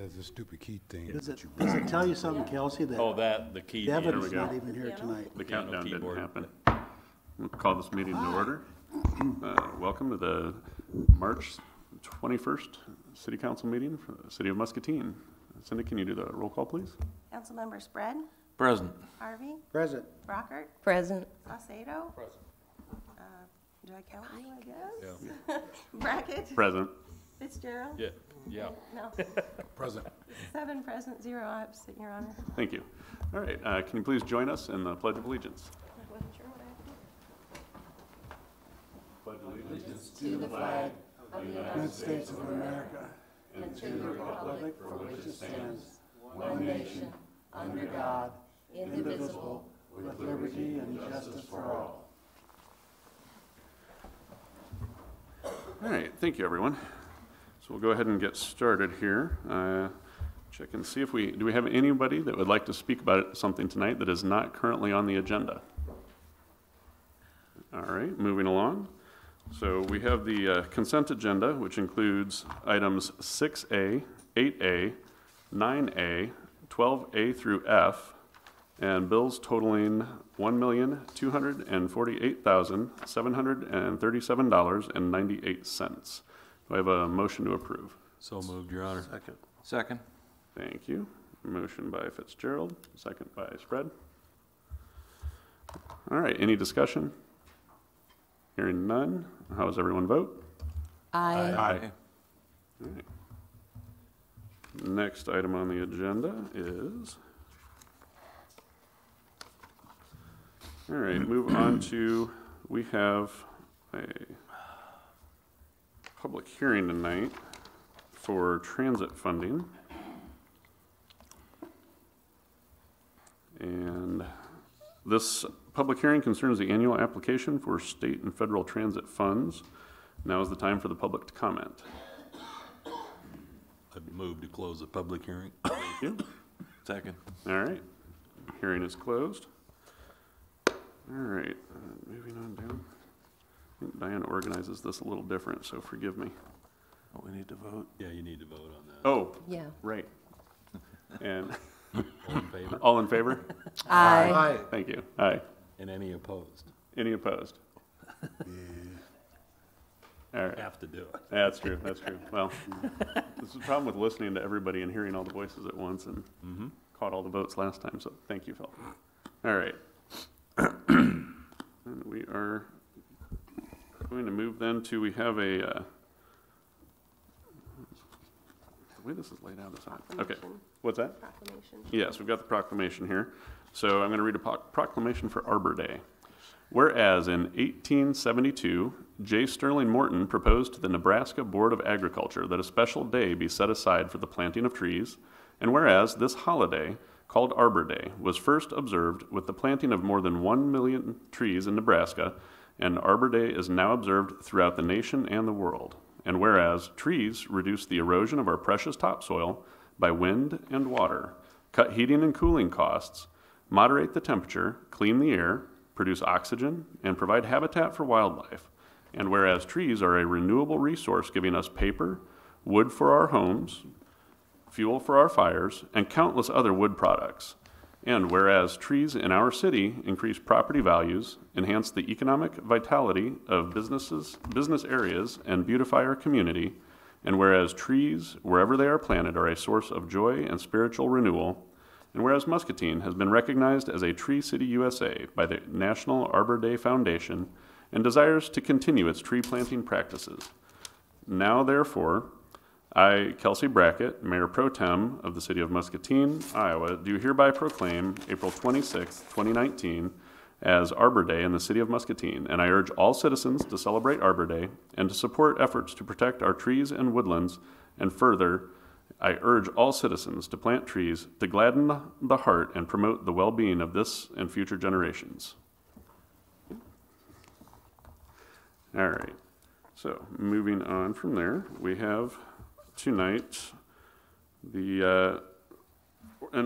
That's a stupid key thing. Does it tell you something, Kelsey, that Oh, the key. Devin's not even here tonight? The countdown didn't keyboard. happen. We'll call this meeting to order. Welcome to the March 21st City Council meeting for the City of Muscatine. Cindy, can you do the roll call, please? Councilmember Spread? Present. Harvey? Present. Brockert? Present. Saucedo? Present. Do I count you, I guess? Yeah. Brackett? Present. Fitzgerald? Yeah. No. Present. 7 present, 0 absent, Your Honor. Thank you. All right, can you please join us in the Pledge of Allegiance? I wasn't sure what I had to do. Pledge allegiance To the flag of the United States of America and to the republic for which it stands, one nation, under God, indivisible, with liberty and justice for all. All right, thank you, everyone. So we'll go ahead and get started here. Check and see if do we have anybody that would like to speak about something tonight that is not currently on the agenda? All right, moving along. So we have the consent agenda, which includes items 6A, 8A, 9A, 12A through F, and bills totaling $1,248,737.98. Do I have a motion to approve? So moved, Your Honor. Second. Thank you. Motion by Fitzgerald, second by Spread. All right, any discussion? Hearing none. How does everyone vote? Aye. Aye. All right. Next item on the agenda is, all right, move on to, we have a public hearing tonight for transit funding. And this public hearing concerns the annual application for state and federal transit funds. Now is the time for the public to comment. I'd move to close the public hearing. Thank you. Second. All right, hearing is closed. All right, moving on down. I think Diane organizes this a little different, so forgive me. Oh, we need to vote? Yeah, you need to vote on that. Oh, Yeah. right. And All in favor? all in favor? Aye. Thank you. Aye. And any opposed? Any opposed? All right. Have to do it. That's true. That's true. Well, this is the problem with listening to everybody and hearing all the voices at once, and caught all the votes last time. So thank you, Phil. All right. And we are going to move then to, we have a, the way this is laid out is odd. Okay. What's that? Proclamation. Yes, we've got the proclamation here. So I'm going to read a proclamation for Arbor Day. Whereas in 1872, J. Sterling Morton proposed to the Nebraska Board of Agriculture that a special day be set aside for the planting of trees, and whereas this holiday, called Arbor Day, was first observed with the planting of more than 1 million trees in Nebraska, and Arbor Day is now observed throughout the nation and the world. And whereas trees reduce the erosion of our precious topsoil by wind and water, cut heating and cooling costs, moderate the temperature, clean the air, produce oxygen, and provide habitat for wildlife. And whereas trees are a renewable resource giving us paper, wood for our homes, fuel for our fires, and countless other wood products. And whereas trees in our city increase property values, enhance the economic vitality of business areas, and beautify our community, and whereas trees, wherever they are planted, are a source of joy and spiritual renewal, and whereas Muscatine has been recognized as a Tree City USA by the National Arbor Day Foundation and desires to continue its tree planting practices. Now, therefore, I, Kelsey Brackett, Mayor Pro Tem of the City of Muscatine, Iowa, do hereby proclaim April 26, 2019 as Arbor Day in the City of Muscatine, and I urge all citizens to celebrate Arbor Day and to support efforts to protect our trees and woodlands, and further, I urge all citizens to plant trees to gladden the heart and promote the well-being of this and future generations. All right, so moving on from there, we have tonight an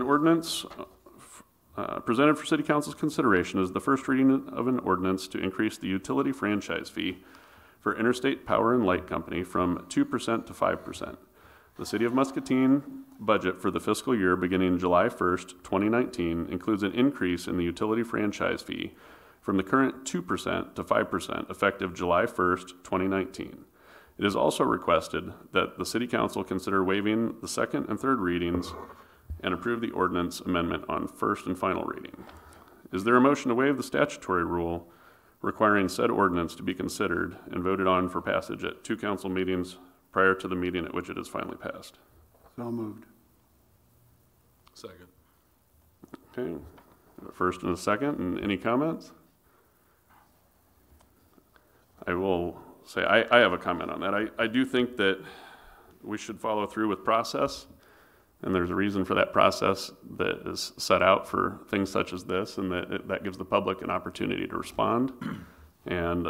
ordinance presented for City Council's consideration is the first reading of an ordinance to increase the utility franchise fee for Interstate Power and Light Company from 2% to 5%. The City of Muscatine budget for the fiscal year beginning July 1st, 2019 includes an increase in the utility franchise fee from the current 2% to 5% effective July 1st, 2019. It is also requested that the City Council consider waiving the second and third readings and approve the ordinance amendment on first and final reading. Is there a motion to waive the statutory rule requiring said ordinance to be considered and voted on for passage at 2 council meetings prior to the meeting at which it is finally passed? So moved. Second. Okay, a first and a second, and any comments? I will say, I have a comment on that. I do think that we should follow through with process, and there's a reason for that process that is set out for things such as this, and that gives the public an opportunity to respond. And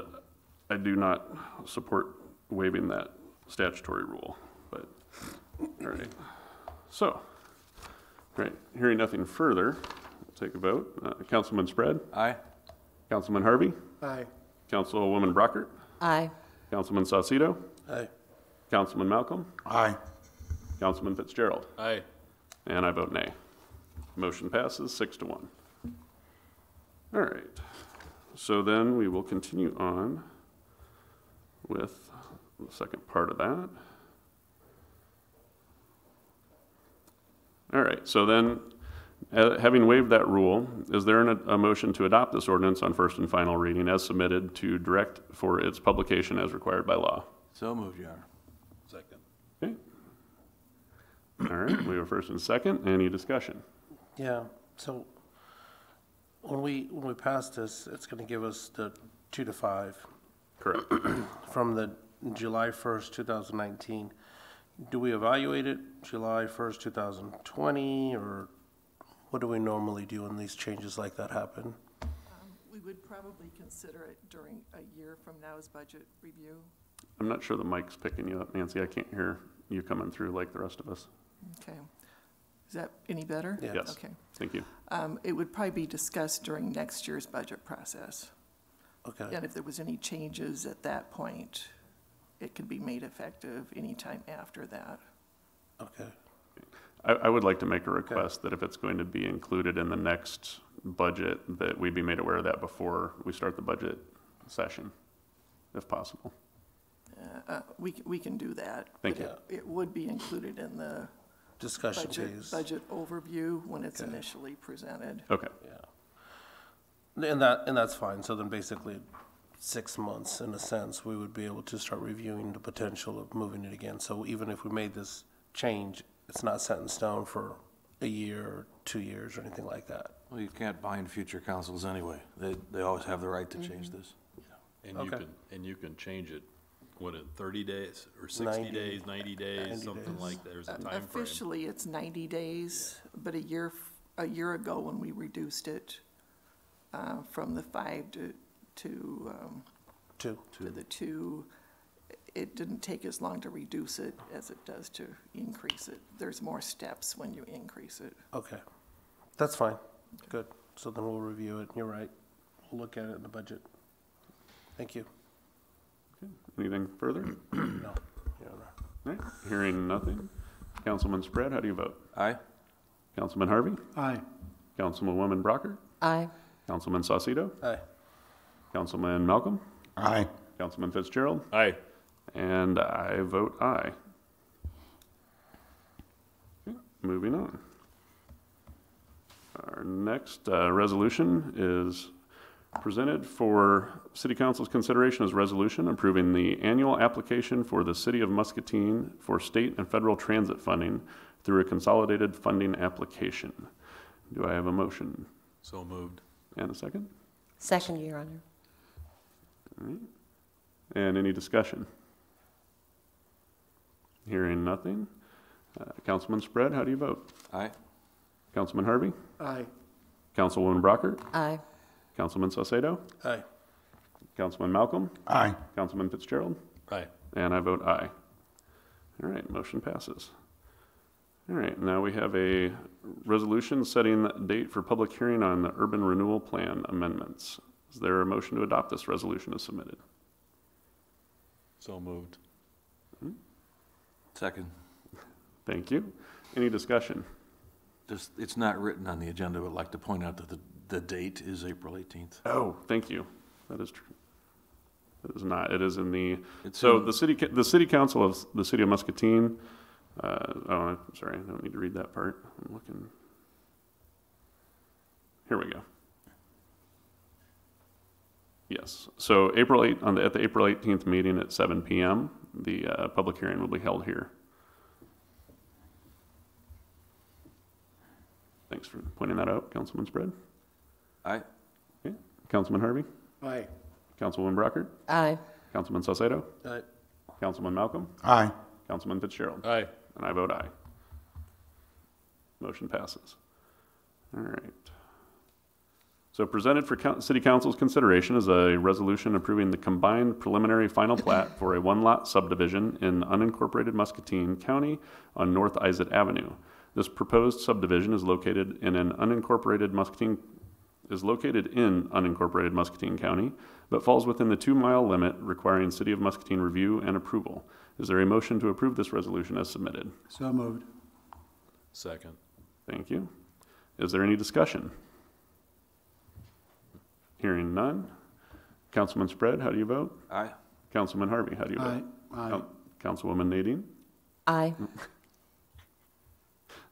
I do not support waiving that statutory rule, but, all right. So, all right, hearing nothing further, we'll take a vote. Councilman Spread? Aye. Councilman Harvey? Aye. Councilwoman Brockert? Aye. Councilman Saucedo? Aye. Councilman Malcolm? Aye. Councilman Fitzgerald? Aye. And I vote nay. Motion passes 6-1. All right. So then we will continue on with the second part of that. All right. So then, having waived that rule, is there a motion to adopt this ordinance on first and final reading as submitted to direct for its publication as required by law? So moved, Your Honor. Second. Okay. All right. We have a first and second. Any discussion? Yeah, so when we pass this, it's gonna give us the 2 to 5 Correct. from the July 1st, 2019. Do we evaluate it July 1st, 2020, or what do we normally do when these changes like that happen? We would probably consider it during a year from now's budget review. I'm not sure the mic's picking you up, Nancy. I can't hear you coming through like the rest of us. Okay. Is that any better? Yeah. Yes. Okay. Thank you. It would probably be discussed during next year's budget process. Okay, And if there was any changes at that point, it could be made effective anytime after that. okay, I would like to make a request that if it's going to be included in the next budget, that we be made aware of that before we start the budget session, if possible. We can do that. Thank but you. It would be included in the discussion phase. budget overview when it's Okay. initially presented. Okay. Yeah. And that's fine, so then basically 6 months, in a sense, we would be able to start reviewing the potential of moving it again. So even if we made this change, it's not set in stone for a year or 2 years or anything like that. Well, you can't bind future councils anyway. They always have the right to change this. And Okay. you can change it, what, in 30 days or 60 90 days, 90 days, 90 something days. like that. There's a time frame. Officially, it's 90 days, but a year ago when we reduced it from the 5 to Two. the 2, it didn't take as long to reduce it as it does to increase it. There's more steps when you increase it. Okay, that's fine, good. So then we'll review it, you're right. We'll look at it in the budget. Thank you. Anything further? No, Your Honor. All right. Hearing nothing. Councilman Spread, how do you vote? Aye? Councilman Harvey? Aye. Councilwoman Brockert? Aye. Councilman Saucedo? Aye. Councilman Malcolm? Aye. Councilman Fitzgerald? Aye. And I vote aye. Okay, moving on. Our next resolution is presented for City Council's consideration as resolution approving the annual application for the City of Muscatine for state and federal transit funding through a consolidated funding application. Do I have a motion So moved. and a second? Second, Your Honor. All right. And any discussion? Hearing nothing. Councilman Spread, how do you vote? Aye? Councilman Harvey? Aye. Councilwoman Brockert? Aye. Councilman Saucedo? Aye. Councilman Malcolm? Aye. Councilman Fitzgerald? Aye. And I vote aye. All right, motion passes. All right, now we have a resolution setting the date for public hearing on the urban renewal plan amendments. Is there a motion to adopt this resolution as submitted? So moved. Second? Thank you. Any discussion? Just, it's not written on the agenda, but I'd like to point out that the date is April 18th. Oh, thank you. That is true. It is not. It is in the, It's so in- the city council of the city of Muscatine, oh, I'm sorry, I don't need to read that part. I'm looking. Here we go. Yes, so at the April 18th meeting at 7 PM, the public hearing will be held here. Thanks for pointing that out, Councilman Spread. Aye. Okay. Councilman Harvey, Aye. Councilwoman Brockert, Aye. Councilman Salcedo, Aye. Councilman Malcolm, Aye. Councilman Fitzgerald. Aye. And I vote aye. Motion passes. All right. So presented for City Council's consideration is a resolution approving the combined preliminary final plat for a one-lot subdivision in unincorporated Muscatine County on North Izett Avenue. This proposed subdivision is located in unincorporated Muscatine County, but falls within the 2-mile limit requiring City of Muscatine review and approval. Is there a motion to approve this resolution as submitted? So moved. Second. Thank you. Is there any discussion? Hearing none. Councilman Spread, how do you vote? Aye. Councilman Harvey, how do you Aye. vote? Aye. Councilwoman Nadine? Aye.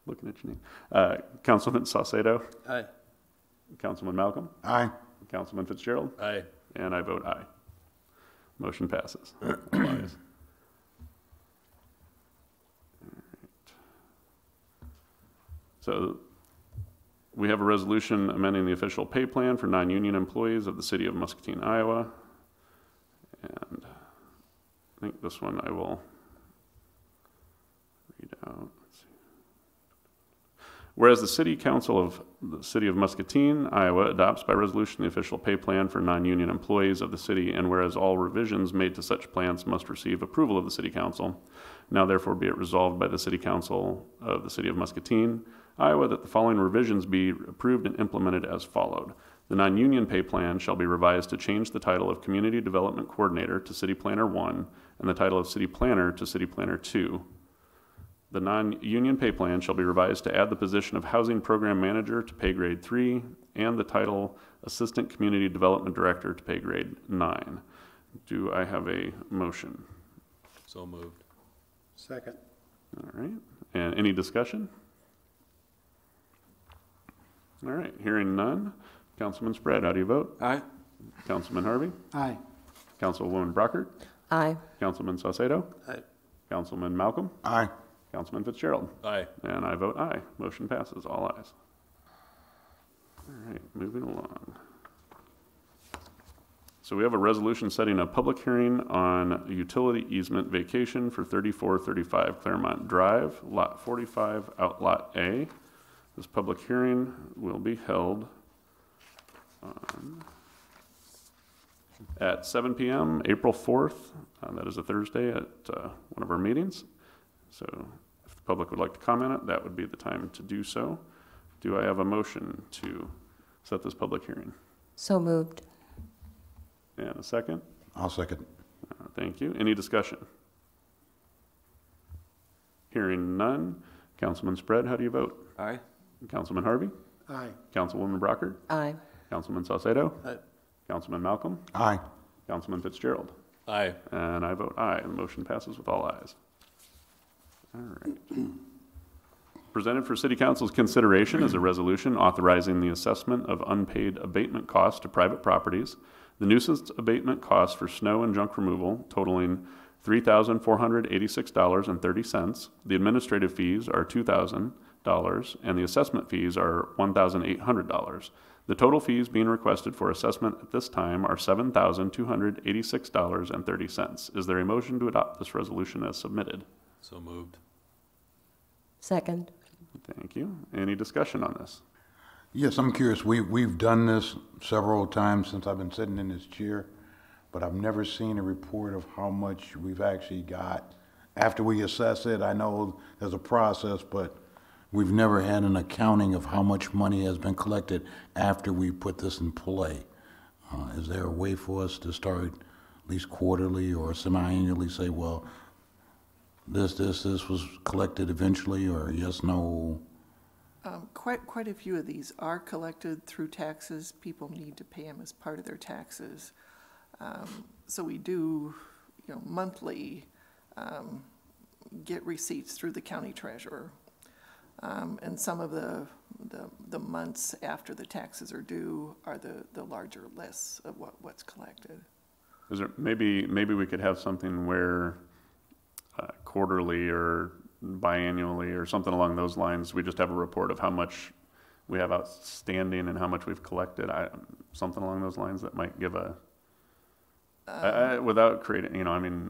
Looking at your name. Councilman Saucedo? Aye. Councilman Malcolm? Aye. Councilman Fitzgerald? Aye. And I vote aye. Motion passes. All ayes. So we have a resolution amending the official pay plan for non-union employees of the city of Muscatine, Iowa. And I think this one I will read out. Let's see. Whereas the City Council of the City of Muscatine, Iowa adopts by resolution the official pay plan for non-union employees of the city, and whereas all revisions made to such plans must receive approval of the City Council, now therefore be it resolved by the City Council of the City of Muscatine, Iowa, that the following revisions be approved and implemented as followed. The non-union pay plan shall be revised to change the title of Community Development Coordinator to City Planner 1 and the title of City Planner to City Planner 2. The non-union pay plan shall be revised to add the position of Housing Program Manager to pay grade 3 and the title Assistant Community Development Director to pay grade 9. Do I have a motion? So moved. Second. All right. And any discussion? All right. Hearing none. Councilman Spread, how do you vote? Aye. Councilman Harvey? Aye. Councilwoman Brockert? Aye. Councilman Saucedo? Aye. Councilman Malcolm? Aye. Councilman Fitzgerald? Aye. And I vote aye. Motion passes, all ayes. All right, moving along. So we have a resolution setting a public hearing on utility easement vacation for 3435 Claremont Drive, Lot 45, Outlot A. This public hearing will be held at 7 p.m., April 4th. That is a Thursday at one of our meetings. So if the public would like to comment on it, that would be the time to do so. Do I have a motion to set this public hearing? So moved. And a second? I'll second. Thank you. Any discussion? Hearing none. Councilman Spread, how do you vote? Aye. Councilman Harvey? Aye. Councilwoman Brockert? Aye. Councilman Saucedo? Aye. Councilman Malcolm? Aye. Councilman Fitzgerald? Aye. And I vote aye. The motion passes with all ayes. All right. Presented for City Council's consideration is a resolution authorizing the assessment of unpaid abatement costs to private properties. The nuisance abatement costs for snow and junk removal totaling $3,486.30. The administrative fees are $2,000, and the assessment fees are $1,800. The total fees being requested for assessment at this time are $7,286.30. Is there a motion to adopt this resolution as submitted? So moved. Second. Thank you. Any discussion on this? Yes, I'm curious. We've done this several times since I've been sitting in this chair, but I've never seen a report of how much we've actually got after we assess it. I know there's a process, but we've never had an accounting of how much money has been collected after we put this in play. Is there a way for us to start at least quarterly or semi-annually say, well, this was collected eventually, or yes, no? Quite a few of these are collected through taxes. People need to pay them as part of their taxes. So we do, monthly, get receipts through the county treasurer. And some of the months after the taxes are due are the larger lists of what's collected. Is there, maybe we could have something where quarterly or biannually or something along those lines, we just have a report of how much we have outstanding and how much we've collected. Something along those lines that might give a, without creating,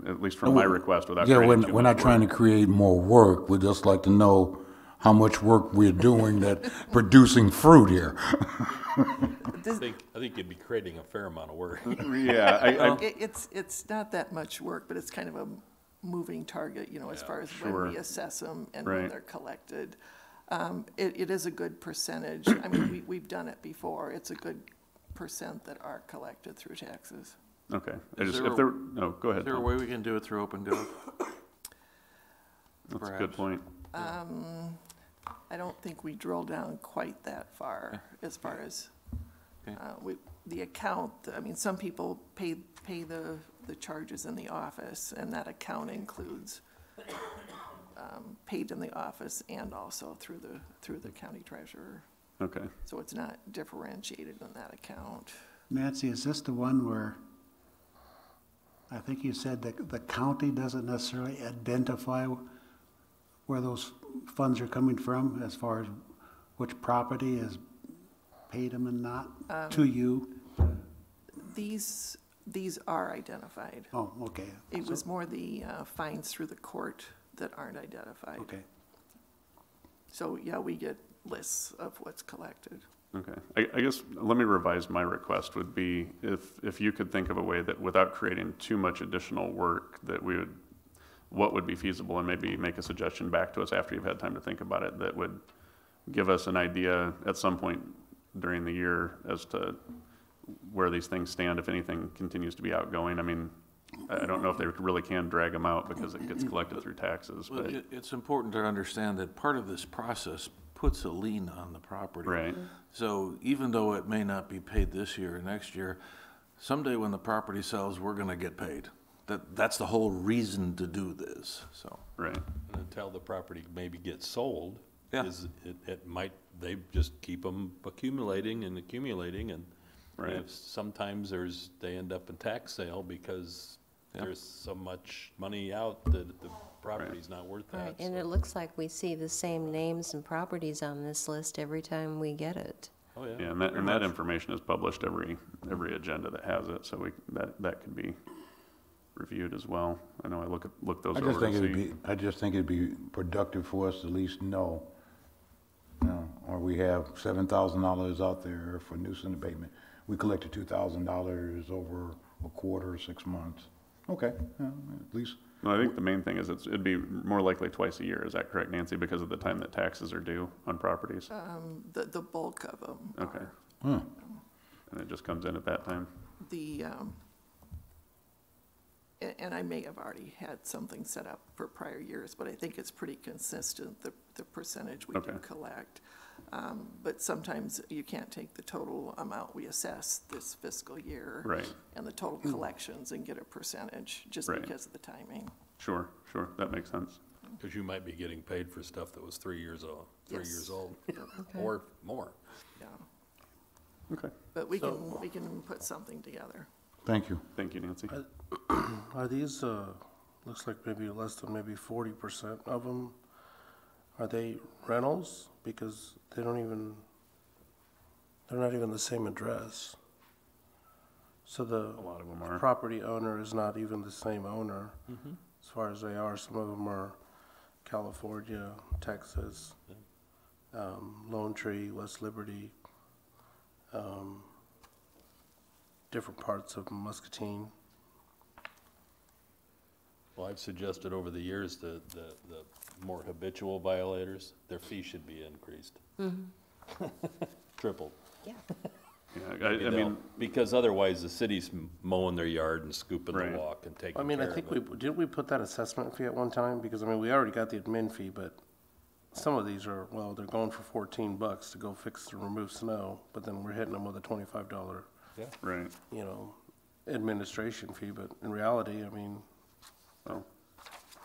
at least from my request, without Yeah, creating too we're much not trying to work. create more work. We'd just like to know how much work we're doing that producing fruit here. I think you'd be creating a fair amount of work. Yeah, It's not that much work, but it's kind of a moving target, as far as when Sure. we assess them and when Right. they're collected. It is a good percentage. I mean, we've done it before. It's a good percent that are collected through taxes. okay. Is there If a- there, no, go ahead, Is there a Tom. way we can do it through OpenGov? That's a good perhaps? point. I don't think we drill down quite that far as far as, Okay. the account, I mean, some people pay the charges in the office, and that account includes, paid in the office and also through the county treasurer. Okay. So it's not differentiated in that account. Nancy, is this the one where, I think you said that the county doesn't necessarily identify where those funds are coming from as far as which property has paid them and not to you? These are identified. Oh, okay. It was more the fines through the court that aren't identified. Okay. So, yeah, we get lists of what's collected. Okay. I guess, let me revise my request would be if you could think of a way that without creating too much additional work, that we would, what would be feasible, and maybe make a suggestion back to us after you've had time to think about it, that would give us an idea at some point during the year as to where these things stand, if anything continues to be outgoing. I mean, I don't know if they really can drag them out because it gets collected through taxes, Well, but, it's important to understand that part of this process puts a lien on the property. right, So even though it may not be paid this year or next year, someday when the property sells, we're gonna get paid. That's the whole reason to do this, so. right. And until the property maybe gets sold, Yeah. they just keep them accumulating, and Right. if sometimes they end up in tax sale because Yeah. there's so much money out that the property's not worth Right, that. and so- it looks like we see the same names and properties on this list every time we get it. Oh, yeah. Yeah, and that information is published every agenda that has it, so that could be reviewed as well. I know I look those over to see. I just think it'd be productive for us to at least know, or we have $7,000 out there for nuisance abatement. We collected $2,000 over a quarter or 6 months. Okay, yeah, at least, Well, I think the main thing is it'd be more likely twice a year. Is that correct, Nancy? Because of the time that taxes are due on properties? The bulk of them Okay. are. And it just comes in at that time? And I may have already had something set up for prior years, but I think it's pretty consistent, the percentage we do Okay. collect. But sometimes you can't take the total amount we assess this fiscal year. Right. And the total collections and get a percentage, just Right. because of the timing. Sure, that makes sense. Because you might be getting paid for stuff that was 3 years old, Yes. or more. Yeah, Okay, but we can put something together. thank you. thank you, Nancy. Are these, looks like maybe less than maybe 40% of them, are they rentals? Because they're not even the same address. So A lot of them are. property owner is not even the same owner as far as they are. Some of them are California, Texas, Lone Tree, West Liberty, different parts of Muscatine. Well, I've suggested over the years the more habitual violators, their fee should be increased. Tripled. Yeah. Yeah, I mean, Because otherwise the city's mowing their yard and scooping Right. the walk and taking I mean, I care of think it. didn't we put that assessment fee at one time? Because, I mean, we already got the admin fee, but some of these are, well, they're going for $14 to go fix and remove snow, but then we're hitting them with a $25, right, you know, administration fee, but in reality, I mean, well,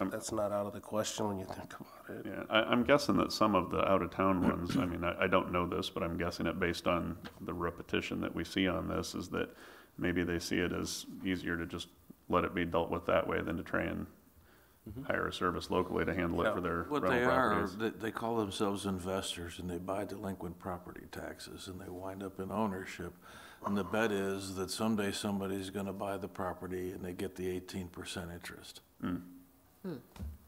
that's not out of the question when you think about it. yeah, I'm guessing that some of the out-of-town ones, I mean, I don't know this, but I'm guessing it based on the repetition that we see on this, is that maybe they see it as easier to just let it be dealt with that way than to try and hire a service locally to handle it for their What rental they are, properties. they call themselves investors, and they buy delinquent property taxes, and they wind up in ownership. And the bet is that someday somebody's gonna buy the property, and they get the 18% interest.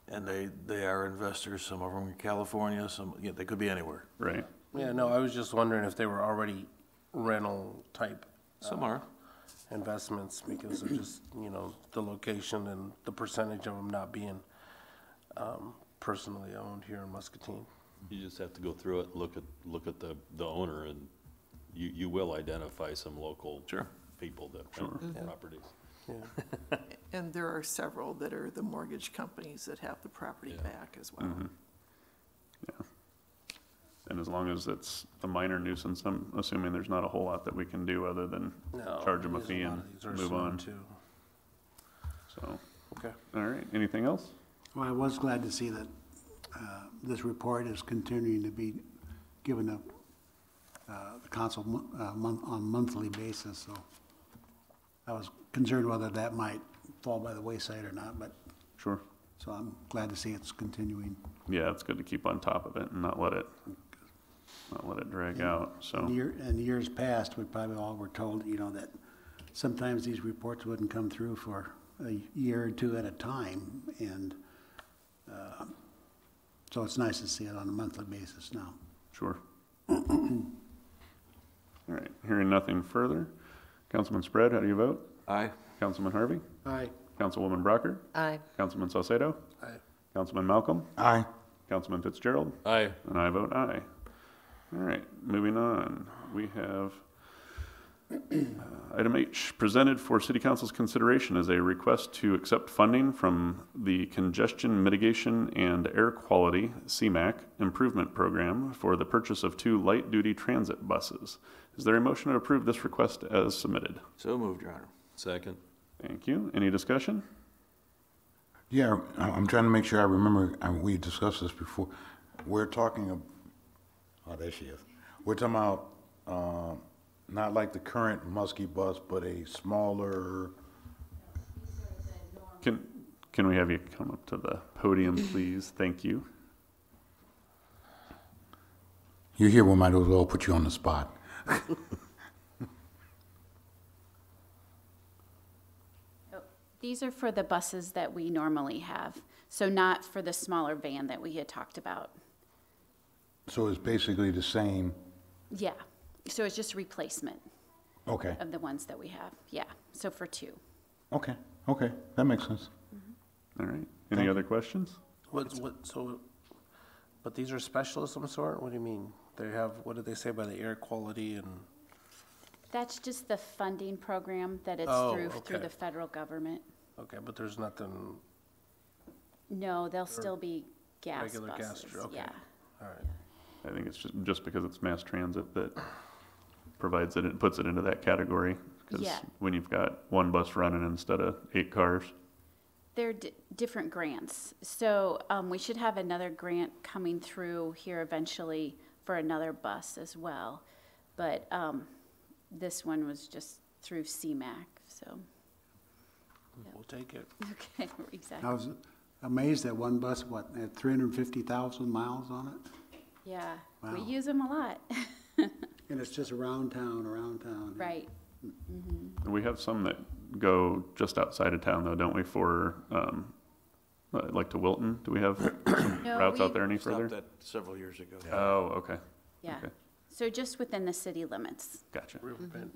And they are investors, some of them in California, some, you know, they could be anywhere. Right, Yeah, no, I was just wondering if they were already rental type Some are. investments because of just, you know, the location and the percentage of them not being personally owned here in Muscatine. You just have to go through it, look at the owner, and you will identify some local people that own properties. Yeah. And there are several that are the mortgage companies that have the property back as well. and as long as it's a minor nuisance, I'm assuming there's not a whole lot that we can do other than No, charge them a there's fee lot and of these are move slow, on, too. so, Okay. all right, anything else? Well, I was glad to see that this report is continuing to be given up the council on monthly basis, so I was concerned whether that might fall by the wayside or not, but, Sure. so I'm glad to see it's continuing. Yeah, it's good to keep on top of it and not let it drag out, so, In years past, we probably all were told, you know, that sometimes these reports wouldn't come through for a year or two at a time, and so it's nice to see it on a monthly basis now. sure. All right, hearing nothing further. Councilman Spread, how do you vote? Aye. Councilman Harvey? Aye. Councilwoman Brocker? Aye. Councilman Salcedo? Aye. Councilman Malcolm? Aye. Councilman Fitzgerald? Aye. And I vote aye. All right, moving on. We have item H, presented for City Council's consideration as a request to accept funding from the Congestion Mitigation and Air Quality CMAQ Improvement Program for the purchase of 2 light-duty transit buses. Is there a motion to approve this request as submitted? So moved, Your Honor. Second. Thank you. Any discussion? Yeah, I'm trying to make sure I remember, we discussed this before. We're talking, oh, there she is. We're talking about, not like the current Muskie bus, but a smaller, Can we have you come up to the podium, please? Thank you. you're here, we might as well put you on the spot. These are for the buses that we normally have, so not for the smaller van that we had talked about. So it's basically the same, Yeah, so it's just replacement okay, of the ones that we have, yeah, so for 2. okay, that makes sense. All right. Any other questions? But these are special of some sort? What do you mean? They have, what did they say by the air quality and? That's just the funding program that it's Oh, through okay. the federal government. Okay, but there's nothing, No, they'll still be gas regular gas, buses, okay. yeah. all right. I think it's just because it's mass transit that provides it, puts it into that category. Because Yeah. when you've got 1 bus running instead of 8 cars, They're different grants. So we should have another grant coming through here eventually for another bus as well. But this one was just through CMAQ, so, We'll take it. okay, exactly. I was amazed that one bus, had 350,000 miles on it? Yeah, we Wow. use them a lot, And it's just around town. right. we have some that go just outside of town though, don't we, for, like to Wilton? Do we have some No, routes out we- there any further? Stopped that several years ago. Oh, okay. Yeah, Okay. so just within the city limits, Gotcha. Riverbend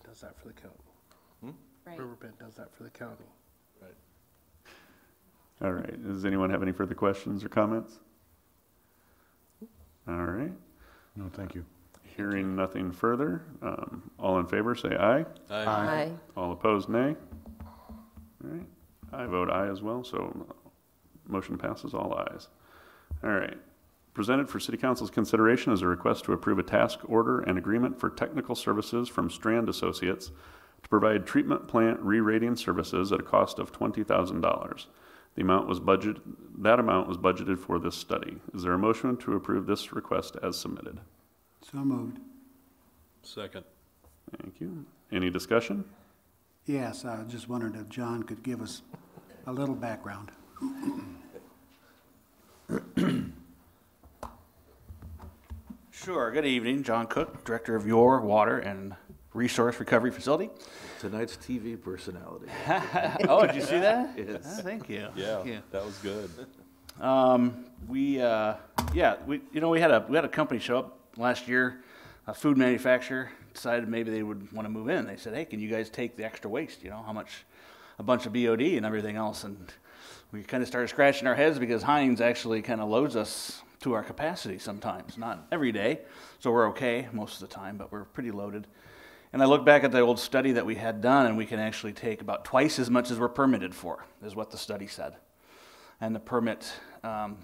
does that for the county. right? Riverbend does that for the county. All right. Does anyone have any further questions or comments? All right. No, thank you. Hearing nothing further, all in favor say aye. Aye. All opposed, nay. All right, I vote aye as well, so motion passes all ayes. All right. Presented for City Council's consideration is a request to approve a task order and agreement for technical services from Strand Associates to provide treatment plant re-rating services at a cost of $20,000. That amount was budgeted for this study. Is there a motion to approve this request as submitted? So moved. Second. Thank you. Any discussion? Yes, I just wondered if John could give us a little background. Sure. Good evening. John Cook, Director of your Water and Resource Recovery Facility. Tonight's TV personality. Oh, did you see that? Yes. Oh, thank you. Yeah, Thank you. that was good. We had a company show up last year, a food manufacturer decided maybe they would want to move in. They said, hey, can you guys take the extra waste, how much, a bunch of BOD and everything else. And we kind of started scratching our heads because Heinz actually kind of loads us to our capacity sometimes, not every day. So we're okay most of the time, but we're pretty loaded. And I look back at the old study that we had done, and we can actually take about twice as much as we're permitted for, is what the study said. And the permit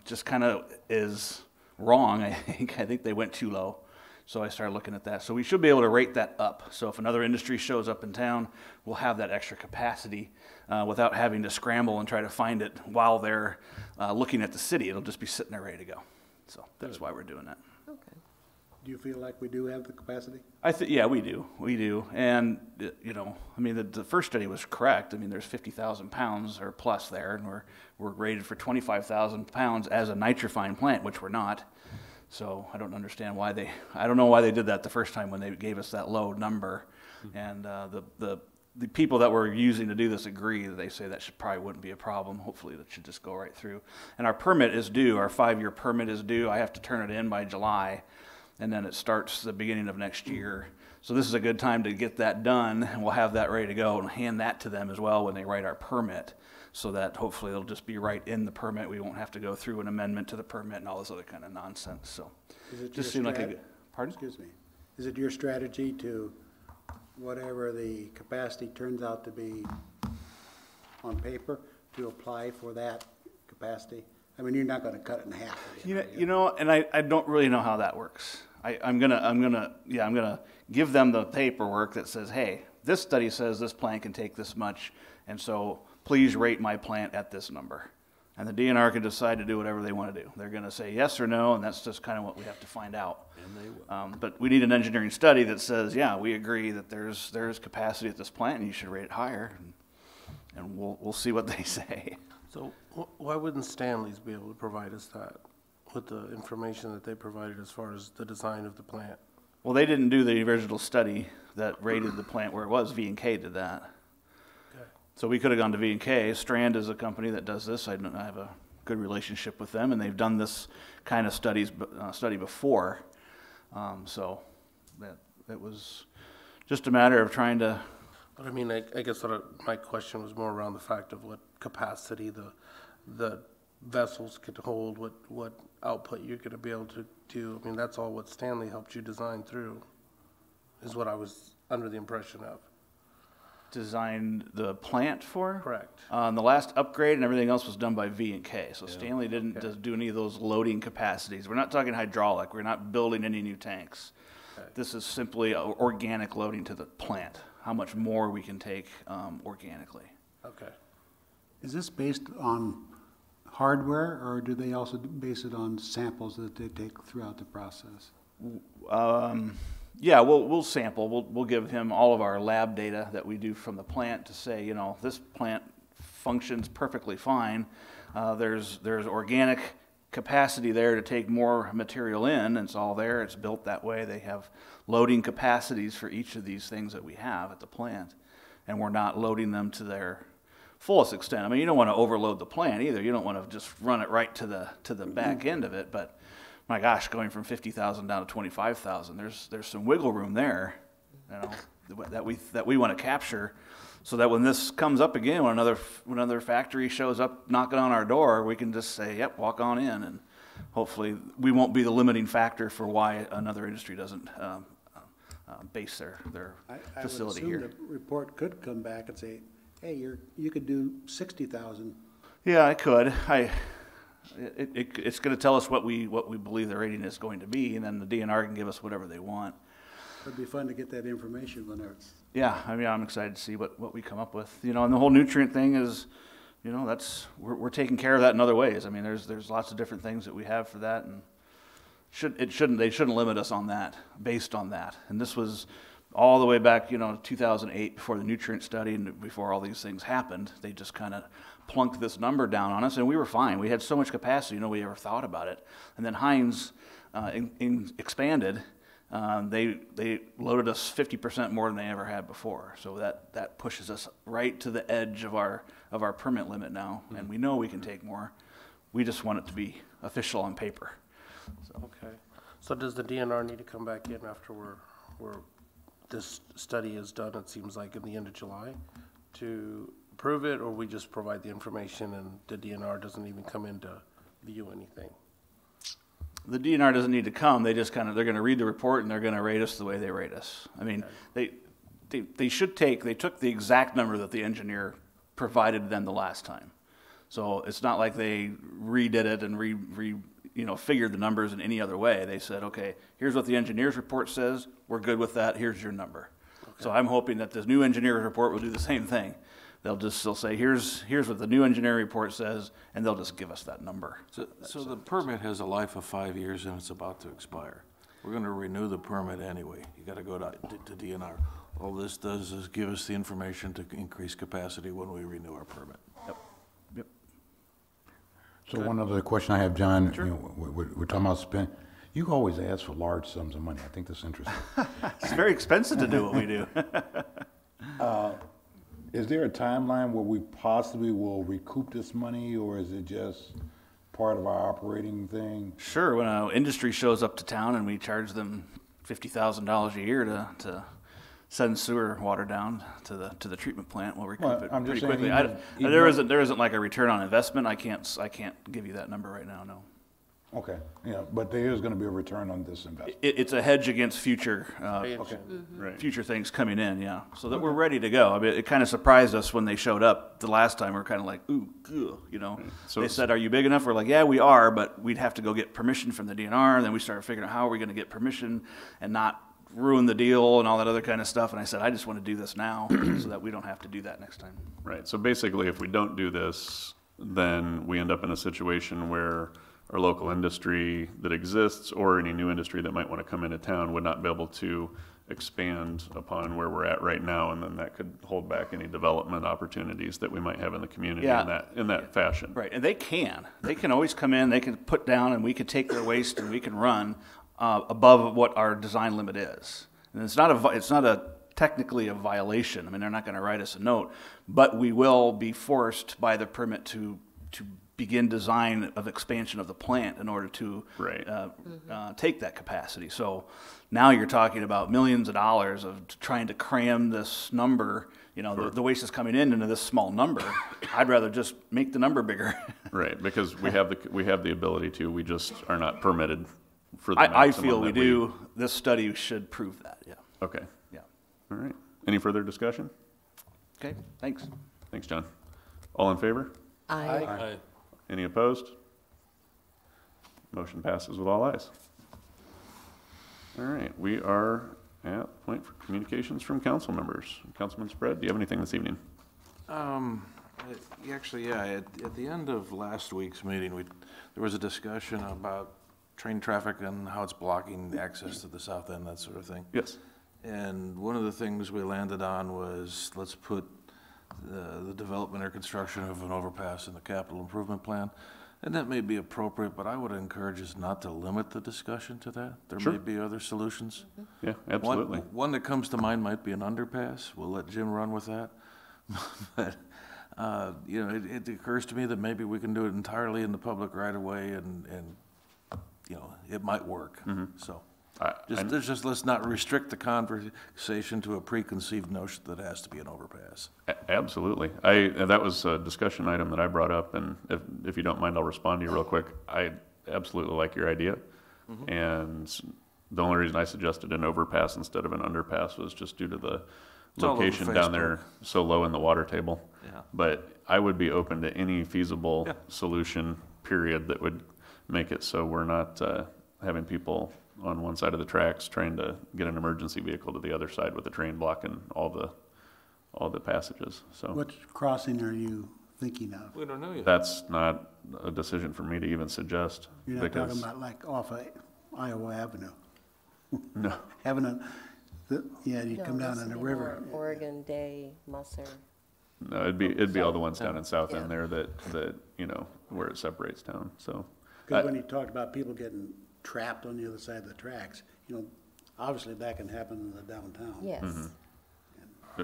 just kind of is wrong, I think. I think they went too low. So I started looking at that. So we should be able to rate that up. So if another industry shows up in town, we'll have that extra capacity without having to scramble and try to find it while they're looking at the city. It'll just be sitting there ready to go. So that's why we're doing that. Okay. Do you feel like we do have the capacity? Yeah, we do. We do. And, the first study was correct. I mean, there's 50,000 pounds or plus there, and we're rated for 25,000 pounds as a nitrifying plant, which we're not. So I don't understand I don't know why they did that the first time when they gave us that low number. And the people that we're using to do this agree that they say that probably wouldn't be a problem. Hopefully that should just go right through. And our permit is due. Our 5-year permit is due. I have to turn it in by July. And then it starts the beginning of next year. So this is a good time to get that done, and we'll have that ready to go and hand that to them as well when they write our permit, so that hopefully it'll just be right in the permit. We won't have to go through an amendment to the permit and all this other kind of nonsense. So just seemed like a good, pardon? Excuse me. Is it your strategy to, whatever the capacity turns out to be on paper, to apply for that capacity? I mean, you're not going to cut it in half. And I don't really know how that works. I'm gonna give them the paperwork that says, hey, this study says this plant can take this much, and so please rate my plant at this number. And the DNR can decide to do whatever they want to do. They're going to say yes or no, and that's just kind of what we have to find out. And they will. But we need an engineering study that says, yeah, we agree that there's capacity at this plant, and you should rate it higher, and we'll see what they say. So why wouldn't Stanley's be able to provide us that with the information that they provided as far as the design of the plant? Well, they didn't do the original study that rated the plant where it was. V&K did that. Okay. So we could have gone to V&K. Strand is a company that does this. I have a good relationship with them, and they've done this kind of study before. So that was just a matter of trying to. But I mean, I guess my question was more around the fact of what capacity the vessels could hold, what output you're going to be able to do. I mean, that's all what Stanley helped you design through, is what I was under the impression of. Designed the plant for? Correct. The last upgrade and everything else was done by V&K. So Stanley didn't do any of those loading capacities. We're not talking hydraulic. We're not building any new tanks. Okay. This is simply organic loading to the plant. How much more we can take organically. Okay. Is this based on hardware, or do they also base it on samples that they take throughout the process? Yeah, we'll sample. We'll give him all of our lab data that we do from the plant to say, this plant functions perfectly fine. There's organic capacity there to take more material in. It's all there. It's built that way. They have loading capacities for each of these things that we have at the plant, and we're not loading them to their fullest extent. I mean, you don't want to overload the plant either. You don't want to just run it right to the back end of it. But my gosh, going from 50,000 down to 25,000, there's some wiggle room there, that we want to capture, so that when this comes up again, when another factory shows up knocking on our door, we can just say, yep, walk on in, hopefully we won't be the limiting factor for why another industry doesn't base their facility I would here. assume the report could come back and say, hey, you could do 60,000. Yeah, I could. It's going to tell us what we believe the rating is going to be, and then the DNR can give us whatever they want. It'd be fun to get that information when it's. Yeah, I mean, I'm excited to see what we come up with. You know, and the whole nutrient thing is, you know, we're taking care of that in other ways. I mean, there's lots of different things that we have for that, and they shouldn't limit us on that, based on that. And this was all the way back, you know, 2008, before the nutrient study and before all these things happened. They just kind of plunked this number down on us, and we were fine. We had so much capacity, nobody ever thought about it. And then Heinz expanded. They loaded us 50% more than they ever had before. So that pushes us right to the edge of our permit limit now, and we know we can take more. We just want it to be official on paper. So. Okay. So does the DNR need to come back in after this study is done, it seems like in the end of July, to approve it, or we just provide the information and the DNR doesn't even come in to view anything? The DNR doesn't need to come. They just they're going to read the report and they're going to rate us the way they rate us. I mean, they took the exact number that the engineer provided them the last time. So it's not like they redid it and figured the numbers in any other way. They said, okay, here's what the engineer's report says. We're good with that. Here's your number. Okay. So I'm hoping that this new engineer's report will do the same thing. They'll say, here's what the new engineering report says, and they'll just give us that number. So the permit has a life of 5 years and it's about to expire. We're gonna renew the permit anyway. You gotta go to DNR. All this does is give us the information to increase capacity when we renew our permit. Yep. So one other question I have, John, you know, we're talking about spend. You always ask for large sums of money. I think that's interesting. It's very expensive to do what we do. Is there a timeline where we possibly will recoup this money, or is it just part of our operating thing? Sure, when an industry shows up to town and we charge them $50,000 a year to send sewer water down to the treatment plant, we'll recoup it pretty quickly. There isn't like a return on investment. I can't give you that number right now. No. Okay, yeah, but there is going to be a return on this investment. It's a hedge against future future things coming in, yeah. So that we're ready to go. I mean, it kind of surprised us when they showed up the last time. We're kind of like, ooh, ugh, you know. So they said, "Are you big enough?" We're like, "Yeah, we are," but we'd have to go get permission from the DNR. And then we started figuring out how are we going to get permission and not ruin the deal and all that other kind of stuff. And I said, I just want to do this now so that we don't have to do that next time. Right. So basically, if we don't do this, then we end up in a situation where our local industry that exists or any new industry that might want to come into town would not be able to expand upon where we're at right now, and then that could hold back any development opportunities that we might have in the community in that fashion. Right, and they can always come in, they can put down, and we can take their waste and we can run above what our design limit is. And it's not technically a violation. I mean, they're not going to write us a note, but we will be forced by the permit to begin design of expansion of the plant in order to take that capacity. So now you're talking about millions of dollars of trying to cram this number. You know, the waste is coming into this small number. I'd rather just make the number bigger. Right, because we have the ability to. We just are not permitted for the I feel we do. This study should prove that. Yeah. Okay. Yeah. All right. Any further discussion? Okay. Thanks. Thanks, John. All in favor? Aye. Any opposed? Motion passes with all ayes. All right, we are at the point for communications from council members. Councilman Spread, do you have anything this evening? Actually, yeah. At the end of last week's meeting, there was a discussion about train traffic and how it's blocking access to the south end, that sort of thing. Yes. And one of the things we landed on was let's put the development or construction of an overpass in the capital improvement plan. And that may be appropriate, but I would encourage us not to limit the discussion to that. There may be other solutions. Yeah, absolutely. One that comes to mind might be an underpass. We'll let Jim run with that. But, you know, it occurs to me that maybe we can do it entirely in the public right of way and you know, it might work. So. Let's not restrict the conversation to a preconceived notion that it has to be an overpass. Absolutely. That was a discussion item that I brought up, and if you don't mind, I'll respond to you real quick. I absolutely like your idea. And the only reason I suggested an overpass instead of an underpass was just due to the It's all over location down Facebook. there so low in the water table. Yeah. But I would be open to any feasible Yeah. solution, period, that would make it so we're not having people on one side of the tracks trying to get an emergency vehicle to the other side with the train blocking all the passages. So Which crossing are you thinking of? We don't know yet. that's not a decision for me to even suggest. You're not talking because about like off of Iowa Avenue, no, having yeah, you No, come down this on the would be river. more Oregon Day, Musser. no, it'd be all the ones down in South Yeah. End there that where it separates town. So Because when you talked about people getting trapped on the other side of the tracks, obviously that can happen in the downtown. Yes.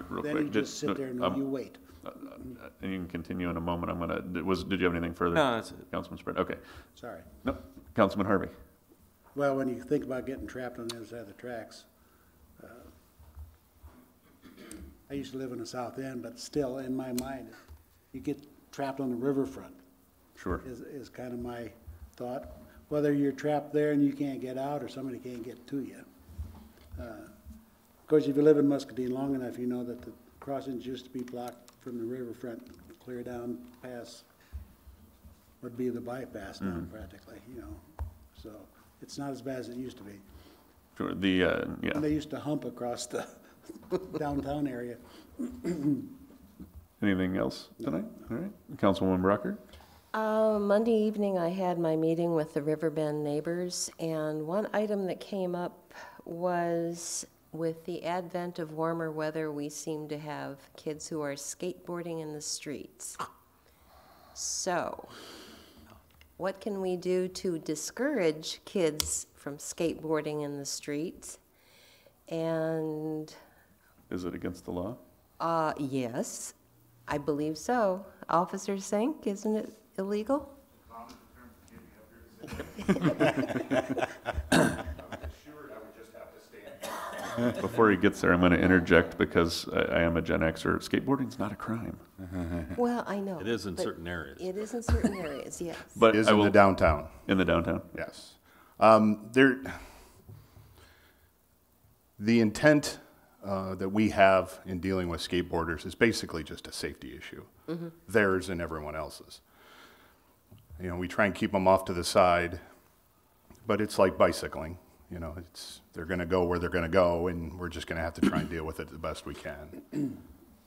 real Then quick, you just sit there and you wait. and you can continue in a moment. Did you have anything further? No, that's it. Councilman Spread. Okay. Sorry. Nope. Councilman Harvey. Well, when you think about getting trapped on the other side of the tracks, I used to live in the South End, but still, in my mind, you get trapped on the riverfront Sure. is kind of my thought. Whether you're trapped there and you can't get out or somebody can't get to you. Of course, if you live in Muscatine long enough, you know that the crossings used to be blocked from the riverfront clear down past would be the bypass now practically, So it's not as bad as it used to be. Sure. And Yeah. they used to hump across the downtown area. Anything else tonight? All right. Councilwoman Brocker. Monday evening, I had my meeting with the Riverbend neighbors, and one item that came up was with the advent of warmer weather, we seem to have kids who are skateboarding in the streets. So, what can we do to discourage kids from skateboarding in the streets? And, Is it against the law? yes, I believe so. Officer Sink, isn't it illegal? Before he gets there, I'm going to interject because I am a Gen Xer. Skateboarding's not a crime. Well, I know. It is in but certain areas. It is in certain areas, yes. But Is I in will, the downtown, in the downtown. yes. The intent that we have in dealing with skateboarders is basically just a safety issue, theirs and everyone else's. We try and keep them off to the side, but it's like bicycling. They're going to go where they're going to go, and we're just going to have to try and deal with it the best we can.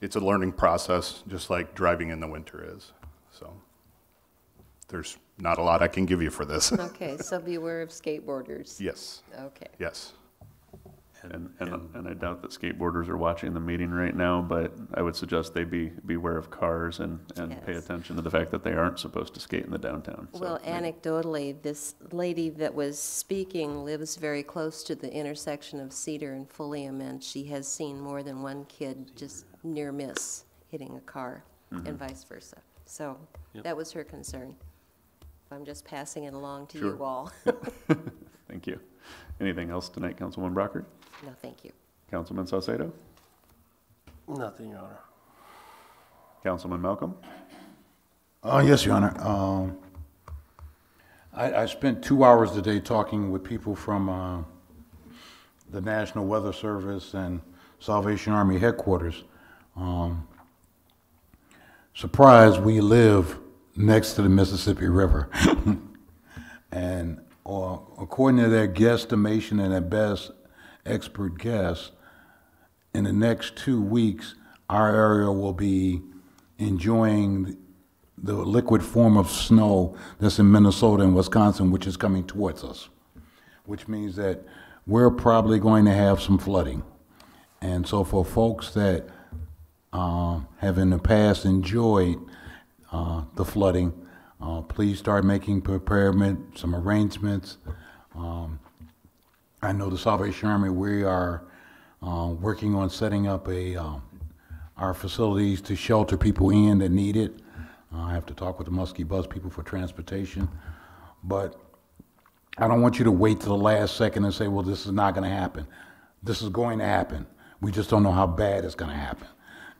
It's a learning process, just like driving in the winter is. So there's not a lot I can give you for this. Okay, so beware of skateboarders. Yes, Okay. yes. And I doubt that skateboarders are watching the meeting right now, but I would suggest they beware of cars and pay Yes. attention to the fact that they aren't supposed to skate in the downtown. So Well, anecdotally, this lady that was speaking lives very close to the intersection of Cedar and Fulham, and she has seen more than one kid just near miss hitting a car and vice versa. So that was her concern. I'm just passing it along to Sure. you all. Thank you. Anything else tonight, Councilwoman Brockert? No, thank you. Councilman Salcedo? Nothing, Your Honor. Councilman Malcolm? Yes, Your Honor. I spent 2 hours today talking with people from the National Weather Service and Salvation Army headquarters. Surprise, we live next to the Mississippi River. And according to their guesstimation and their best expert guess, in the next 2 weeks, our area will be enjoying the liquid form of snow that's in Minnesota and Wisconsin, which is coming towards us, which means that we're probably going to have some flooding. And so for folks that have in the past enjoyed the flooding, please start making preparedment, some arrangements. I know the Salvation Army, we are working on setting up our facilities to shelter people in that need it. I have to talk with the Muskie Bus people for transportation. But I don't want you to wait to the last second and say, well, this is not going to happen. This is going to happen. We just don't know how bad it's going to happen.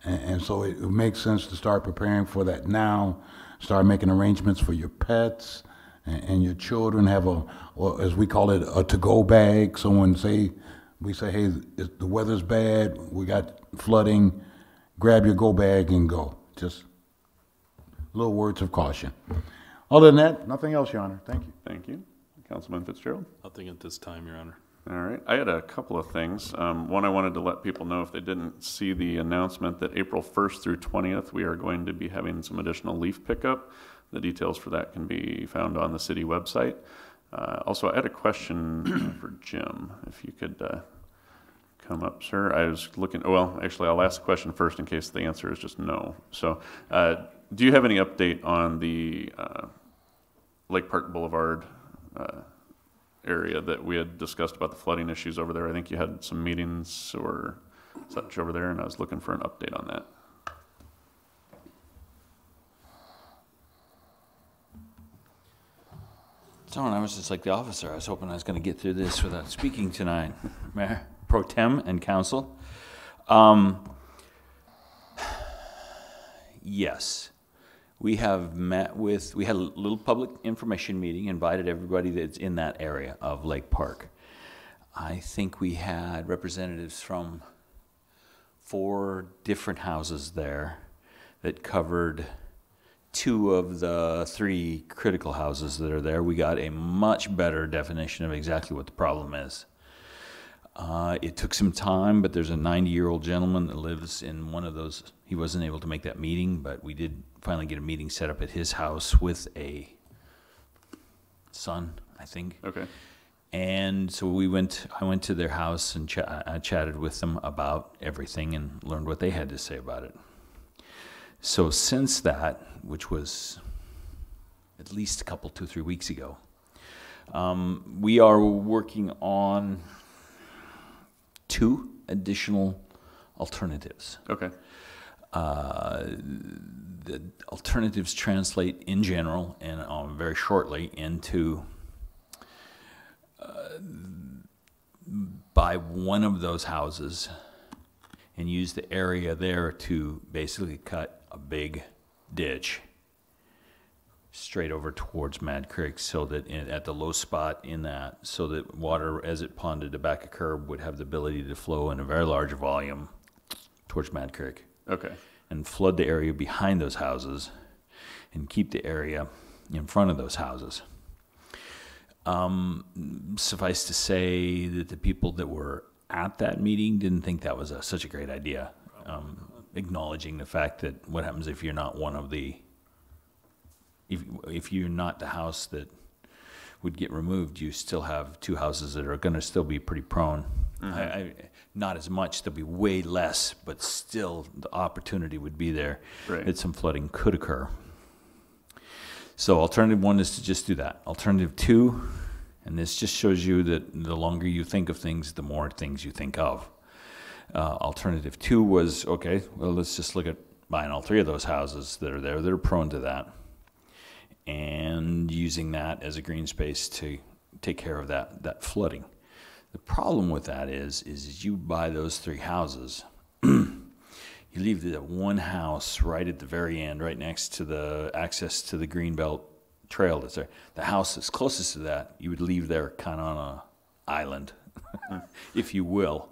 And so it makes sense to start preparing for that now, start making arrangements for your pets and your children have or as we call it, a to-go bag. We say, hey, the weather's bad, we got flooding, grab your go bag and go. Just little words of caution. Other than that, nothing else, Your Honor. Thank you. Thank you. Councilman Fitzgerald? Nothing at this time, Your Honor. All right. I had a couple of things. One, I wanted to let people know if they didn't see the announcement that April 1st through 20th, we are going to be having some additional leaf pickup. The details for that can be found on the city website. Also, I had a question for Jim, if you could come up, sir. I was looking, well, actually, I'll ask the question first in case the answer is just no. So, do you have any update on the Lake Park Boulevard area that we had discussed about the flooding issues over there? I think you had some meetings or such over there, and I was looking for an update on that. Darn, I was just like the officer. I was hoping I was going to get through this without speaking tonight. Mayor Pro Tem and Council. Yes. We have we had a little public information meeting, invited everybody that's in that area of Lake Park. I think we had representatives from 4 different houses there that covered 2 of the 3 critical houses that are there. We got a much better definition of exactly what the problem is. It took some time, but there's a 90-year-old gentleman that lives in one of those. He wasn't able to make that meeting, but we did finally get a meeting set up at his house with a son, I think. Okay. And so I went to their house and I chatted with them about everything and learned what they had to say about it. So since that, which was at least 2-3 weeks ago, we are working on 2 additional alternatives. Okay. The alternatives translate in general and very shortly into buy one of those houses and use the area there to basically cut a big ditch straight over towards Mad Creek, so that at the low spot in that, so that water as it ponded the back of curb would have the ability to flow in a very large volume towards Mad Creek. Okay. And flood the area behind those houses and keep the area in front of those houses. Suffice to say that the people that were at that meeting didn't think that was such a great idea, acknowledging the fact that what happens if you're not one of the, if you're not the house that would get removed, you still have 2 houses that are going to still be pretty prone. Mm-hmm. Not as much, there'll be way less, but still the opportunity would be there that some flooding could occur. So alternative 1 is to just do that. Alternative 2, and this just shows you that the longer you think of things, the more things you think of. Alternative 2 was, okay, well, let's just look at buying all 3 of those houses that are there that are prone to that, and using that as a green space to take care of that flooding. The problem with that is you buy those 3 houses, you leave the one house right at the very end, right next to the access to the Greenbelt Trail that's there. The house that's closest to that, you would leave there kind of on an island, if you will.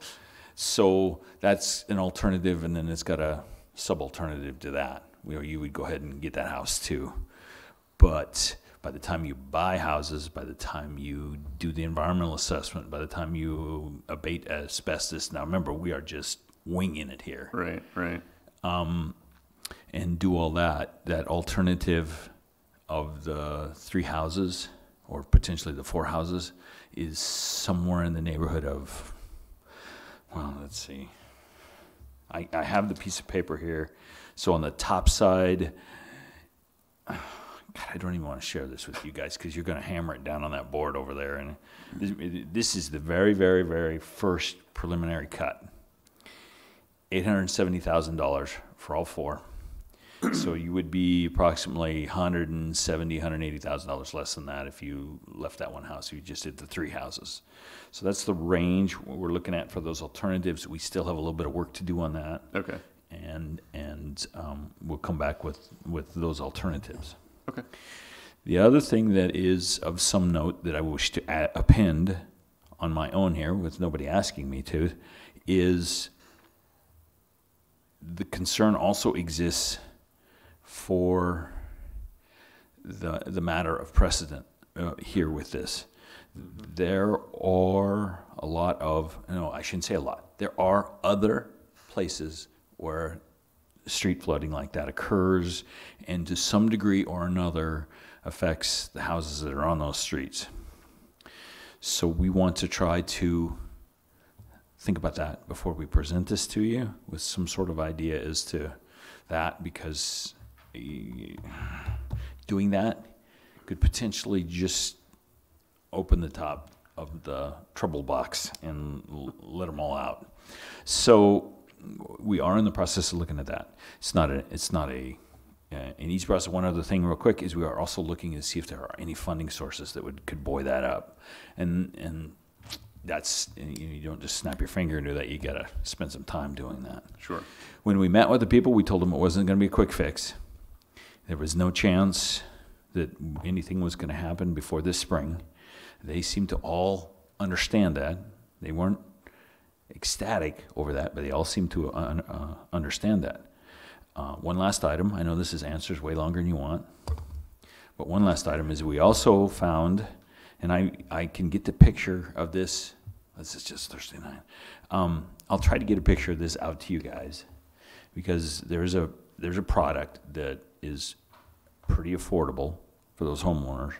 So that's an alternative, and then it's got a sub-alternative to that, where you would go ahead and get that house too. But by the time you buy houses, by the time you do the environmental assessment, by the time you abate asbestos, now remember, we are just winging it here. Right. And do all that alternative of the 3 houses, or potentially the 4 houses, is somewhere in the neighborhood of, well, let's see. I have the piece of paper here. So on the top side, God, I don't even want to share this with you guys because you're going to hammer it down on that board over there. And this is the very, very, very first preliminary cut. $870,000 for all 4. So you would be approximately $170,000, $180,000 less than that if you left that one house. You just did the 3 houses. So that's the range we're looking at for those alternatives. We still have a little bit of work to do on that. Okay. And we'll come back with those alternatives. Okay. The other thing that is of some note that I wish to append on my own here, with nobody asking me to, is the concern also exists for the matter of precedent here with this. There are a lot of, no, I shouldn't say a lot, there are other places where street flooding like that occurs and to some degree or another affects the houses that are on those streets. So we want to try to think about that before we present this to you with some sort of idea as to that, because doing that could potentially just open the top of the trouble box and let them all out. So we are in the process of looking at that. It's not a in each process. One other thing real quick is we are also looking to see if there are any funding sources that could buoy that up. And that's, you don't just snap your finger and do that. You gotta spend some time doing that. Sure. When we met with the people, we told them it wasn't gonna be a quick fix. There was no chance that anything was gonna happen before this spring. They seemed to all understand that. They weren't ecstatic over that, but they all seemed to understand that. One last item, I know this is answers way longer than you want, but one last item is we also found, and I can get the picture of this. This is just Thursday night. I'll try to get a picture of this out to you guys, because there's a product that is pretty affordable for those homeowners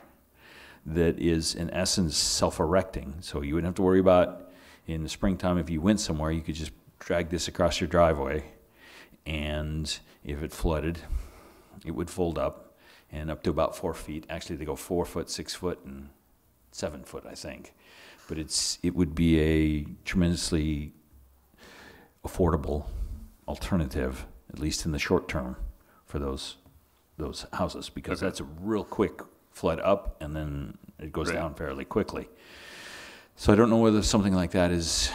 that is in essence self-erecting. So you wouldn't have to worry about in the springtime if you went somewhere, you could just drag this across your driveway, and if it flooded, it would fold up and up to about 4 feet. Actually, they go 4 foot, 6 foot, and 7 foot, I think. But it would be a tremendously affordable alternative, at least in the short term, for those houses, because that's a real quick flood up, and then it goes down fairly quickly. So I don't know whether something like that is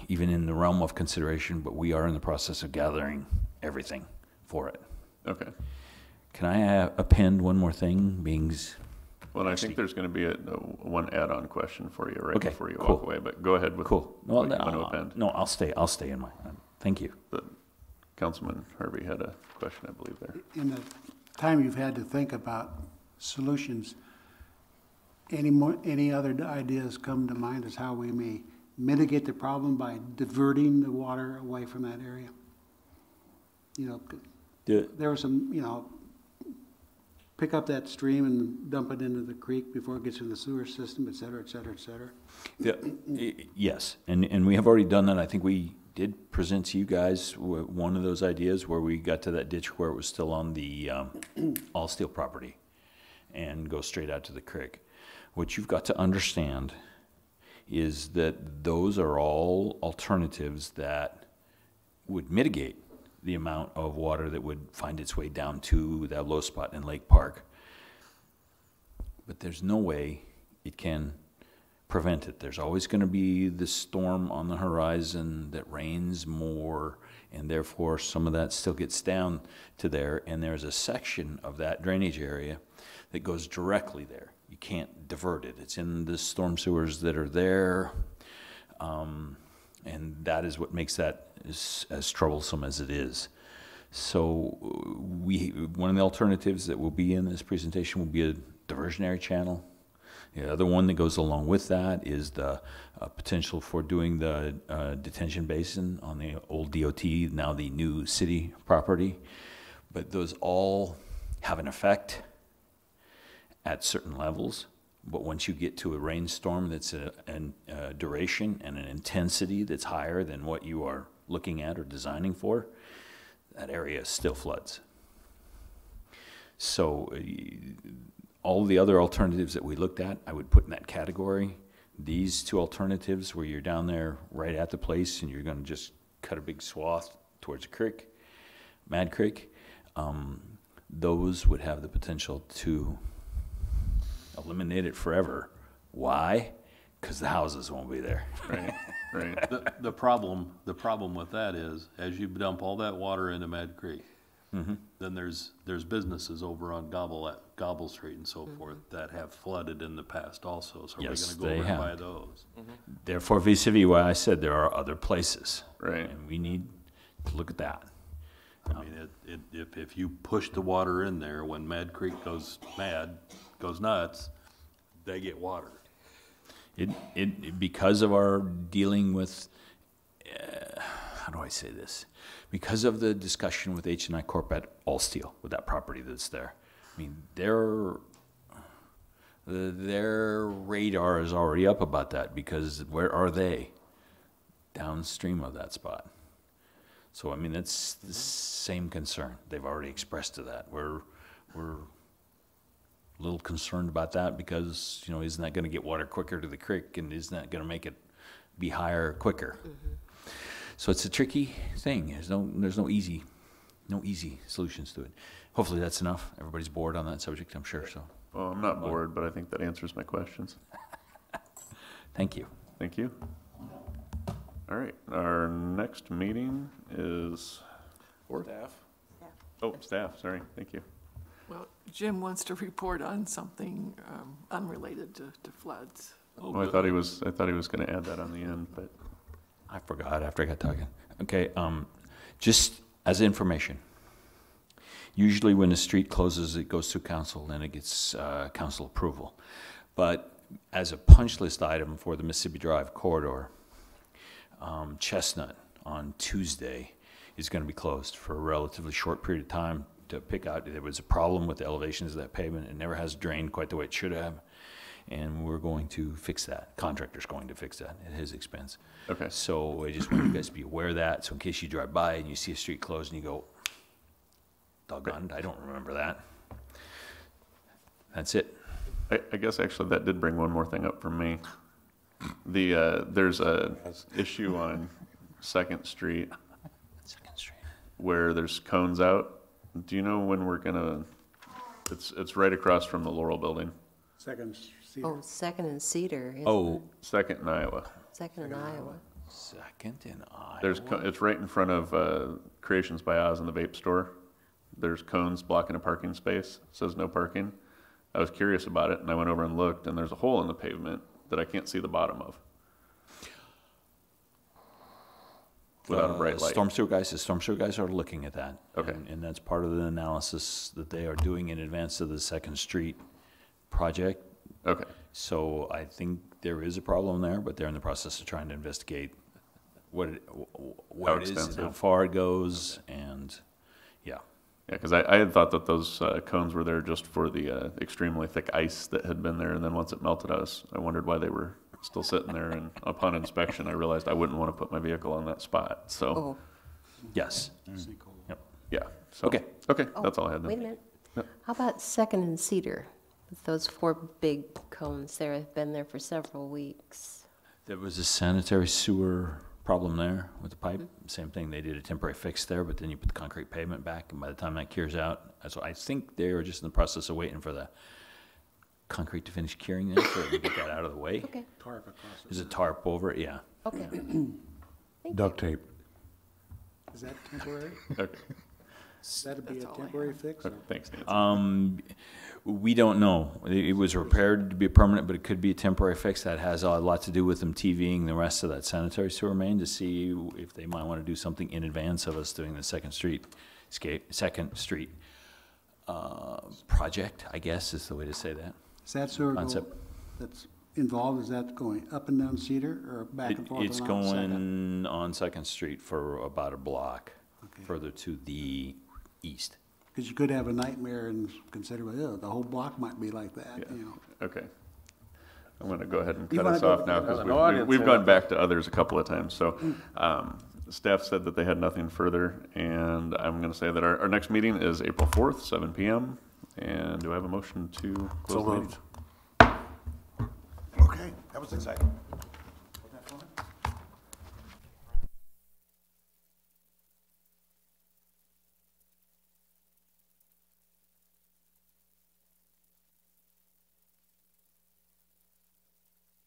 even in the realm of consideration, but we are in the process of gathering everything for it. Okay. Can I append one more thing, Bings? Well, I think there's going to be one add-on question for you before you cool. walk away, but go ahead with Well, what you want to append. No, I'll stay in my, thank you. But Councilman Harvey had a question, I believe, there. In the time you've had to think about solutions, any other ideas come to mind as how we may mitigate the problem by diverting the water away from that area? You know, there was some, pick up that stream and dump it into the creek before it gets in the sewer system, et cetera, et cetera, et cetera. Yeah, yes, and we have already done that. I think we did present to you guys one of those ideas where we got to that ditch where it was still on the all steel property and go straight out to the creek. What you've got to understand is that those are all alternatives that would mitigate the amount of water that would find its way down to that low spot in Lake Park. But there's no way it can prevent it. There's always going to be the storm on the horizon that rains more, and therefore some of that still gets down to there, and there's a section of that drainage area that goes directly there. You can't divert it. It's in the storm sewers that are there, and that is what makes that as troublesome as it is. So one of the alternatives that will be in this presentation will be a diversionary channel. The other one that goes along with that is the potential for doing the detention basin on the old DOT, now the new city property. But those all have an effect at certain levels. But once you get to a rainstorm that's a duration and an intensity that's higher than what you are looking at or designing for, that area still floods. So all the other alternatives that we looked at, I would put in that category. These two alternatives where you're down there right at the place and you're going to just cut a big swath towards a creek, Mad Creek, those would have the potential to eliminate it forever. Why? Because the houses won't be there. Right, right. The problem with that is, as you dump all that water into Mad Creek, then there's businesses over on Gobble Street and so forth that have flooded in the past also, so we're Yes, gonna go they over and buy have. those. Therefore, vis-à-vis why I said there are other places. Right. And we need to look at that. I mean, if you push the water in there, when Mad Creek goes nuts, they get water. Because of our dealing with, how do I say this? Because of the discussion with H&I Corp at Allsteel, with that property that's there. I mean, their radar is already up about that, because where are they? Downstream of that spot. So, I mean, it's the same concern. They've already expressed to that. We're a little concerned about that because, you know, isn't that gonna get water quicker to the creek, and isn't that gonna make it be higher quicker? So it's a tricky thing. There's no easy solutions to it. Hopefully that's enough. Everybody's bored on that subject, I'm sure, so. Well, I'm not bored, but I think that answers my questions. Thank you. Thank you. All right, our next meeting is Staff? staff, sorry, thank you. Well, Jim wants to report on something unrelated to floods. Well, I thought he was gonna add that on the end, but I forgot after I got talking. Okay, just as information. Usually when a street closes, it goes through council, and it gets council approval. But as a punch list item for the Mississippi Drive corridor, Chestnut on Tuesday is going to be closed for a relatively short period of time to pick out. There was a problem with the elevations of that pavement. It never has drained quite the way it should have. And we're going to fix that. Contractor's going to fix that at his expense. Okay. So I just want you guys to be aware of that. So in case you drive by and you see a street closed and you go, doggone it, I don't remember that. That's it. I guess actually that did bring one more thing up for me. There's a issue on Second Street where there's cones out. Do you know when we're gonna, it's right across from the Laurel Building. Second Cedar. Oh, Second and Cedar. isn't Oh, it? Second in Iowa. Second in Iowa. second in Iowa. It's right in front of Creations by Oz and the vape store. There's cones blocking a parking space. It says no parking. I was curious about it, and I went over and looked, and there's a hole in the pavement that I can't see the bottom of without a bright light. The storm sewer guys are looking at that. Okay. And that's part of the analysis that they are doing in advance of the Second Street project. Okay. So I think there is a problem there, but they're in the process of trying to investigate what it is, and how extensive. far it goes, and yeah. Yeah, because I had thought that those cones were there just for the extremely thick ice that had been there, and then once it melted, I wondered why they were still sitting there, and upon inspection, I realized I wouldn't want to put my vehicle on that spot, so, Oh, Yes. Yep. yeah. So, Okay. Okay, oh, that's all I had then. wait a minute. Yep. How about Second and Cedar? With those 4 big cones there, have been there for several weeks. There was a sanitary sewer problem there with the pipe. Same thing, they did a temporary fix there, but then you put the concrete pavement back, and by the time that cures out, so I think they are just in the process of waiting for the concrete to finish curing there, so they can get that out of the way. Okay, Tarp across it. There's a tarp over it, yeah. okay. Duct tape. Is that temporary? Okay, That'd be a temporary fix? or- thanks, Nancy. We don't know. It was repaired to be permanent, but it could be a temporary fix. That has a lot to do with them TVing the rest of that sanitary sewer main to see if they might want to do something in advance of us doing the Second Street project, I guess is the way to say that. Is that sewer Concept. that's involved, is that going up and down Cedar or back and forth? It's around Second? going on Second Street for about a block Okay. further to the east. Because you could have a nightmare and consider, well, the whole block might be like that, Yeah. you know. Okay. I'm going to go ahead and You cut wanna us go- off now, because No audience we've here. gone back to others a couple of times, so, staff said that they had nothing further, and I'm going to say that our next meeting is April 4th, 7 PM, and do I have a motion to close the meeting? Okay, that was exciting.